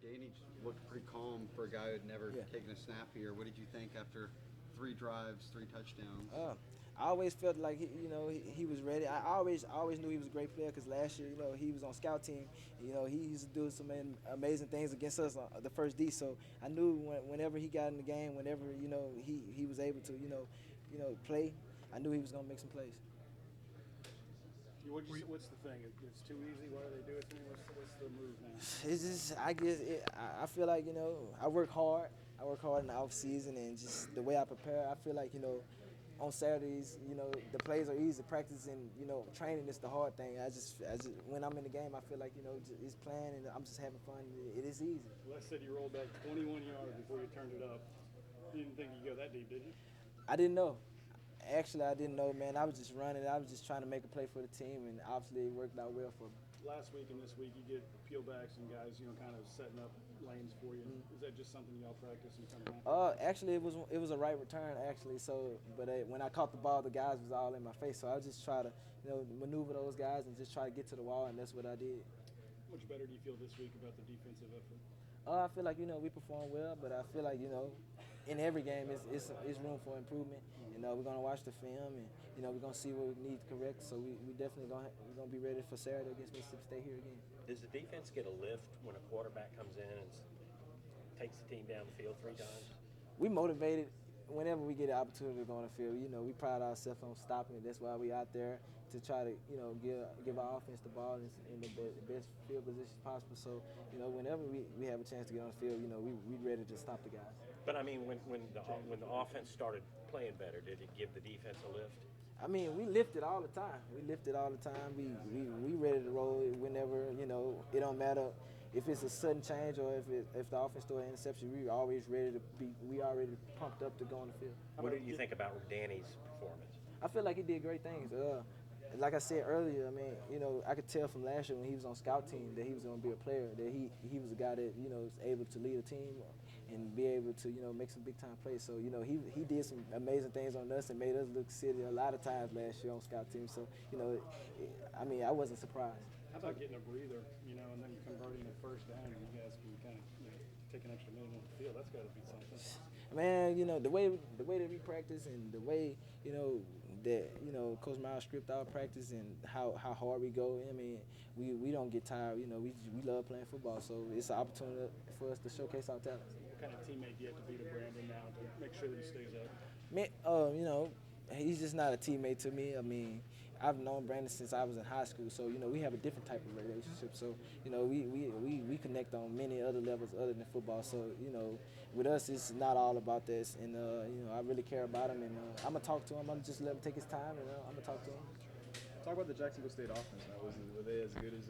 Danny looked pretty calm for a guy who had never Yeah. taken a snap here. What did you think after 3 drives, 3 touchdowns? I always felt like he was ready. I always knew he was a great player because last year, he was on scout team. He used to do some amazing things against us on the first D. So I knew whenever he got in the game, whenever he was able to play, I knew he was gonna make some plays. What's the thing? It's too easy. Why do they do it to me? What's the move now? It's just I guess I feel like I work hard. I work hard in the off season and just the way I prepare. I feel like on Saturdays, the plays are easy. Practice and training is the hard thing. I just when I'm in the game, I feel like it's playing and I'm just having fun. It is easy. Les said you rolled back 21 yards before you turned it up. You didn't think you'd go that deep, did you? I didn't know. Actually, I didn't know, man. I was just running. I was just trying to make a play for the team, and obviously it worked out well for me. Last week and this week, you get peel backs and guys, kind of setting up lanes for you. Is that just something y'all practice and kind of? Actually, it was a right return actually. So, but when I caught the ball, the guys was all in my face. So I just try to maneuver those guys and just try to get to the wall, and that's what I did. Much better do you feel this week about the defensive effort? I feel like we perform well, but I feel like in every game it's room for improvement. We're gonna watch the film and we're gonna see what we need to correct. So we definitely we're gonna be ready for Saturday against Mississippi State here again. Does the defense get a lift when a quarterback comes in and takes the team down the field 3 times? We motivated whenever we get the opportunity to go on the field. We pride ourselves on stopping it. That's why we out there to try to give our offense the ball in the best field position possible. So whenever we have a chance to get on the field, we ready to stop the guys. But I mean, when the offense started playing better, did it give the defense a lift? I mean, we lift it all the time. We lift it all the time. We ready to roll it whenever, it don't matter if it's a sudden change or if the offense throw an interception. We always ready to we already pumped up to go on the field. What do you think about Danny's performance? I feel like he did great things. Like I said earlier, I mean, I could tell from last year when he was on scout team that he was going to be a player, that he was a guy that, is able to lead a team and be able to, make some big-time plays. So, he did some amazing things on us and made us look silly a lot of times last year on scout team. So, I wasn't surprised. How about getting a breather, and then converting a first down, and you guys can kind of, take an extra minute on the field? That's got to be something. Man, the way that we practice and the way that Coach Miles script our practice and how hard we go. I mean, we don't get tired. We love playing football, so it's an opportunity for us to showcase our talents. What kind of teammate do you have to be to Brandon now to make sure that he stays up? Man, he's just not a teammate to me. I mean, I've known Brandon since I was in high school, so we have a different type of relationship. So we connect on many other levels other than football. So with us, it's not all about this. And I really care about him, and I'm gonna talk to him. I'm just let him take his time, and I'm gonna talk to him. Talk about the Jacksonville State offense. Were they as good as?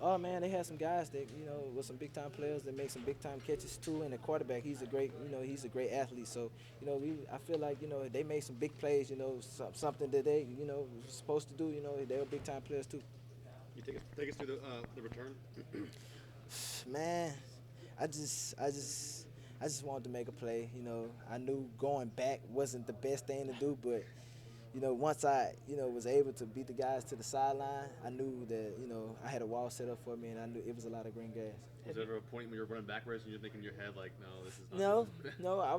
Oh man, they had some guys that with some big time players that make some big time catches too. And the quarterback, he's a great athlete. So I feel like they made some big plays. Something that they were supposed to do. They were big time players too. You take us through the return. Man, I just wanted to make a play. I knew going back wasn't the best thing to do, but once I, was able to beat the guys to the sideline, I knew that, I had a wall set up for me, and I knew it was a lot of green grass. Was there ever a point when you were running backwards and you're thinking in your head, like, no, this is not... No, I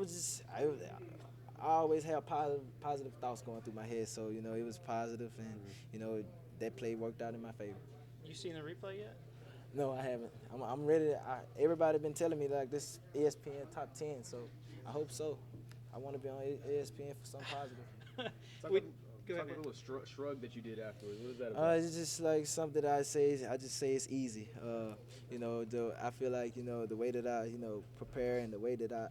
always have positive thoughts going through my head, so, it was positive, and, that play worked out in my favor. You seen the replay yet? No, I haven't. I'm ready. Everybody been telling me, like, this ESPN top 10, so I hope so. I want to be on ESPN for something positive. Talk about a little shrug that you did afterwards. What is that about? It's just like something that I just say it's easy. I feel like the way that I prepare and the way that I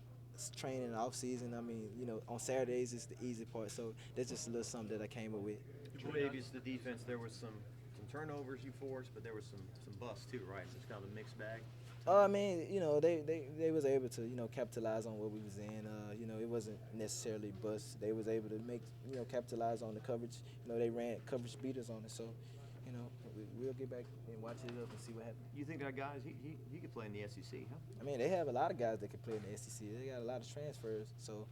train in the off season. I mean, on Saturdays is the easy part. So that's just a little something that I came up with. Tre'Davious, the defense, there was some turnovers you forced, but there was some busts too, right? So it's kind of a mixed bag. I mean, they was able to, capitalize on what we was in. It wasn't necessarily bust. They was able to make, capitalize on the coverage. They ran coverage beaters on it. So, we'll get back and watch it up and see what happens. You think that guys, he could play in the SEC, huh? I mean, they have a lot of guys that can play in the SEC. They got a lot of transfers. So,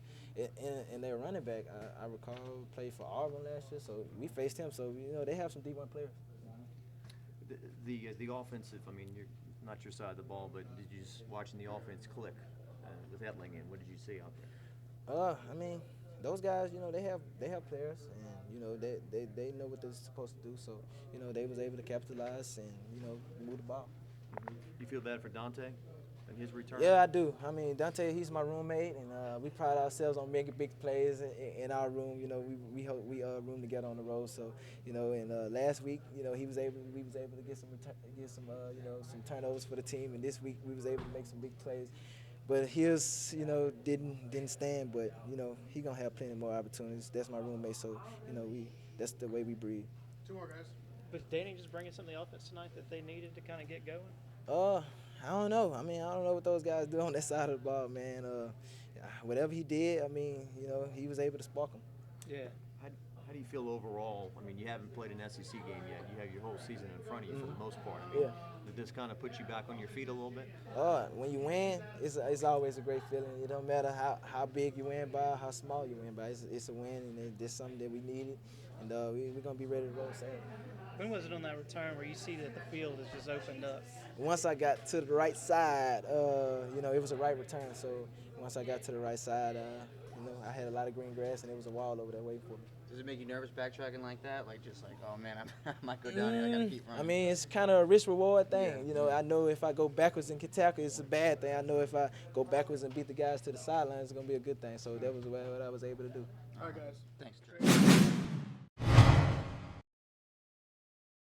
and their running back, I recall, played for Auburn last year. So we faced him. So, they have some D1 players. The offensive, I mean, you're not your side of the ball, but did you just watching the offense click with Etling in? What did you see out there? I mean, those guys, you know, they have players, and you know they know what they're supposed to do. So you know they was able to capitalize and you know move the ball. You feel bad for Dante and his return? Yeah, I do. I mean, Dante, he's my roommate, and we pride ourselves on making big plays in our room. You know, we room together on the road. So, you know, and last week, you know, we was able to get some you know, some turnovers for the team, and this week we was able to make some big plays. But his, you know, didn't stand. But you know, he gonna have plenty more opportunities. That's my roommate, so you know, that's the way we breathe. Two more guys. Was Danny just bringing some of the offense tonight that they needed to kind of get going? I don't know. I mean, I don't know what those guys do on that side of the ball, man. Whatever he did, I mean, you know, he was able to spark them. Yeah. How do you feel overall? I mean, you haven't played an SEC game yet. You have your whole season in front of you for the most part. I mean, did this kind of put you back on your feet a little bit? When you win, it's always a great feeling. It don't matter how big you win by, how small you win by. It's a win, and it's something that we needed, and we're gonna be ready to roll Saturday. When was it on that return where you see that the field has just opened up? Once I got to the right side, you know, it was a right return. So once I got to the right side, you know, I had a lot of green grass, and there was a wall over there waiting for me. Does it make you nervous backtracking like that? Like just like, oh man, I might go down here. I gotta keep running. I mean, it's kind of a risk-reward thing. You know, I know if I go backwards and can tackle, it's a bad thing. I know if I go backwards and beat the guys to the sidelines, it's gonna be a good thing. So that was what I was able to do. All right, guys. Thanks, Trey.